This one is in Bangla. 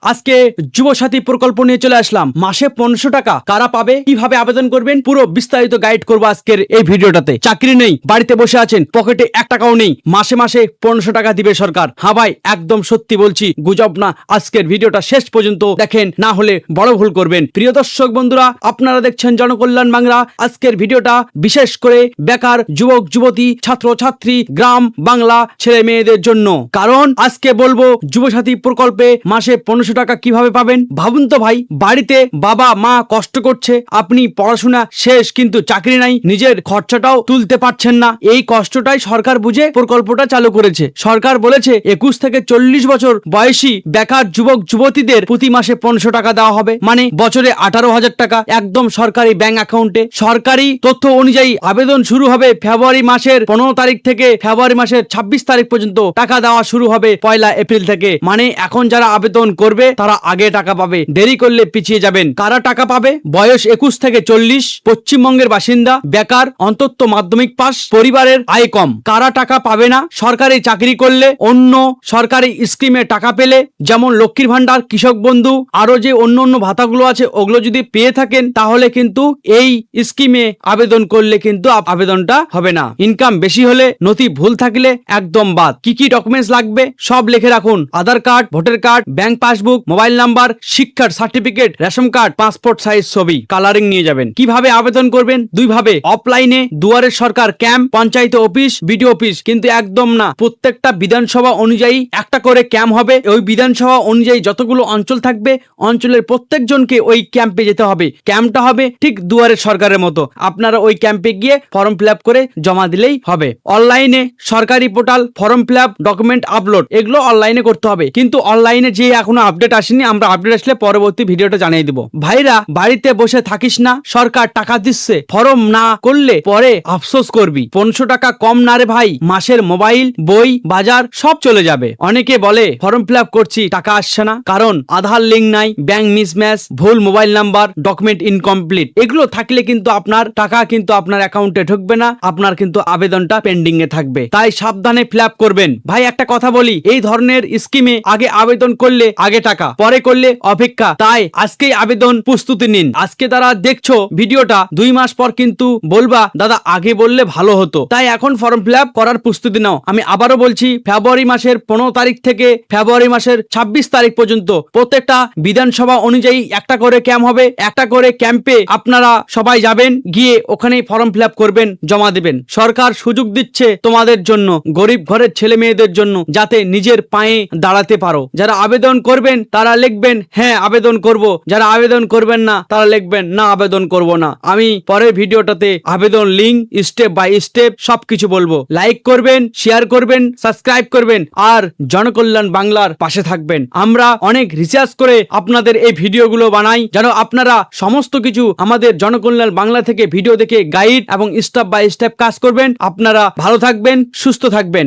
আজকে যুবসাথী প্রকল্প নিয়ে চলে আসলাম। মাসে 1500 টাকা কারা পাবে, কিভাবে আবেদন করবেন, পুরো বিস্তারিত গাইড করবো আজকের এই ভিডিওটাতে। চাকরি নেই, বাড়িতে বসে আছেন, পকেটে 1 টাকাও নেই, মাসে মাসে 1500 টাকা দিবে সরকার। হ্যাঁ ভাই, একদম সত্যি বলছি, গুজব না। আজকের ভিডিওটা শেষ পর্যন্ত দেখেন, না হলে বড় ভুল করবেন। প্রিয় দর্শক বন্ধুরা, আপনারা দেখছেন জনকল্যাণ বাংলা। আজকের ভিডিওটা বিশেষ করে বেকার যুবক যুবতী, ছাত্র ছাত্রী, গ্রাম বাংলা ছেলে মেয়েদের জন্য। কারণ আজকে বলবো যুবসাথী প্রকল্পে মাসে 1500 টাকা কিভাবে পাবেন। ভাবুন তো ভাই, বাড়িতে বাবা মা কষ্ট করছে, আপনি পড়াশোনা শেষ কিন্তু চাকরি নাই, নিজের খরচাটাও তুলতে পারছেন না। এই কষ্টটাই সরকার বুঝে প্রকল্পটা চালু করেছে। সরকার বলেছে 21 থেকে 40 বছর বয়সী বেকার যুবক যুবতীদের প্রতি মাসে 1500 টাকা দেওয়া হবে, মানে বছরে 18,000 টাকা একদম সরকারি ব্যাংক অ্যাকাউন্টে। সরকারি তথ্য অনুযায়ী আবেদন শুরু হবে ফেব্রুয়ারি মাসের 15 তারিখ থেকে ফেব্রুয়ারি মাসের 26 তারিখ পর্যন্ত। টাকা দেওয়া শুরু হবে 1 এপ্রিল থেকে। মানে এখন যারা আবেদন করবে তারা আগে টাকা পাবে, দেরি করলে পিছিয়ে যাবেন। কারা টাকা পাবে? বয়স 21 থেকে 40, পশ্চিমবঙ্গের বাসিন্দা, বেকার, অন্তত মাধ্যমিক পাস, পরিবারের আয় কম। কারা টাকা পাবে না? সরকারি চাকরি করলে, অন্য সরকারি স্কিমে টাকা পেলে, যেমন লক্ষ্মীর ভান্ডার, কৃষক বন্ধু, আরো যে অন্য ভাতাগুলো আছে ওগুলো যদি পেয়ে থাকেন তাহলে কিন্তু এই স্কিমে আবেদন করলে কিন্তু আবেদনটা হবে না। ইনকাম বেশি হলে, নথি ভুল থাকলে একদম বাদ। কি কি ডকুমেন্টস লাগবে সব লিখে রাখুন: Aadhaar card, voter card, bank passbook, mobile number, শিক্ষার certificate, ration card, passport size ছবি, কালারিং নিয়ে যাবেন। কিভাবে আবেদন করবেন? 2 ভাবে। অফলাইনে Duare Sarkar camp, panchayat office, BDO office, কিন্তু একদম না, প্রত্যেকটা বিধানসভা অনুযায়ী একটা করে ক্যাম্প হবে। ওই বিধানসভা অনুযায়ী যতগুলো অঞ্চল থাকবে, অঞ্চলের প্রত্যেকজনকে ওই ক্যাম্পে যেতে হবে। ক্যাম্পটা হবে ঠিক দুয়ারে সরকারের মতো। আপনারা ওই ক্যাম্পে গিয়ে ফর্ম ফিল আপ করে জমা দিলেই হবে। অনলাইনে সরকারি portal, form fill up, document upload, এগুলো অনলাইনে করতে হবে। কিন্তু অনলাইনে যে এখনো আপডেট আসেনি, আমরা আপডেট আসলে পরবর্তী ভিডিওটা জানিয়ে দিব। ভাইরা, বাড়িতে বসে থাকিস না, সরকার টাকা দিচ্ছে, ফর্ম না করলে পরে আফসোস করবি। 1500 টাকা কম না রে ভাই, মাসের মোবাইল, বই, বাজার সব চলে যাবে। অনেকে বলে ফর্ম ফিল আপ করছি, টাকা আসছে না, কারণ আধার লিঙ্ক নাই, ব্যাংক মিসম্যাচ, ভুল মোবাইল নাম্বার, ডকুমেন্ট ইনকমপ্লিট। এগুলো থাকলে কিন্তু আপনার টাকা কিন্তু আপনার অ্যাকাউন্টে ঢুকবে না, আপনার কিন্তু আবেদনটা পেন্ডিং এ থাকবে। তাই সাবধানে ফিল আপ করবেন। ভাই একটা কথা বলি, এই ধরনের স্কিমে আগে আবেদন করলে আগে টাকা, পরে করলে অপেক্ষা। তাই আজকেই আবেদন প্রস্তুতি নিন। আজকে তারা দেখছো ভিডিওটা, 2 মাস পর কিন্তু বলবা দাদা আগে বললে ভালো হতো। তাই এখন ফর্ম ফিল আপ করার প্রস্তুতি নাও। আমি আবারও বলছি, ফেব্রুয়ারি মাসের 15 তারিখ থেকে ফেব্রুয়ারি মাসের 26 তারিখ পর্যন্ত প্রত্যেকটা বিধানসভা অনুযায়ী একটা করে ক্যাম্প হবে। একটা করে ক্যাম্পে আপনারা সবাই যাবেন, গিয়ে ওখানেই ফর্ম ফিল আপ করবেন, জমা দিবেন। সরকার সুযোগ দিচ্ছে তোমাদের জন্য, গরিব ঘরের ছেলে মেয়েদের জন্য, যাতে নিজের পায়ে দাঁড়াতে পারো। যারা আবেদন করবেন তারা লিখবেন হ্যাঁ আবেদন করব, যারা আবেদন করবেন না তারা লিখবেন না আবেদন করব না। আমি পরের ভিডিওটাতে আবেদন লিংক স্টেপ বাই স্টেপ সবকিছু বলবো। লাইক করবেন, শেয়ার করবেন, সাবস্ক্রাইব করবেন, আর জনকল্যাণ বাংলার পাশে থাকবেন। আমরা অনেক রিসার্চ করে আপনাদের এই ভিডিওগুলো বানাই, যেন আপনারা সমস্ত কিছু আমাদের জনকল্যাণ বাংলা থেকে ভিডিও দেখে গাইড এবং স্টেপ বাই স্টেপ কাজ করবেন। আপনারা ভালো থাকবেন, সুস্থ থাকবেন।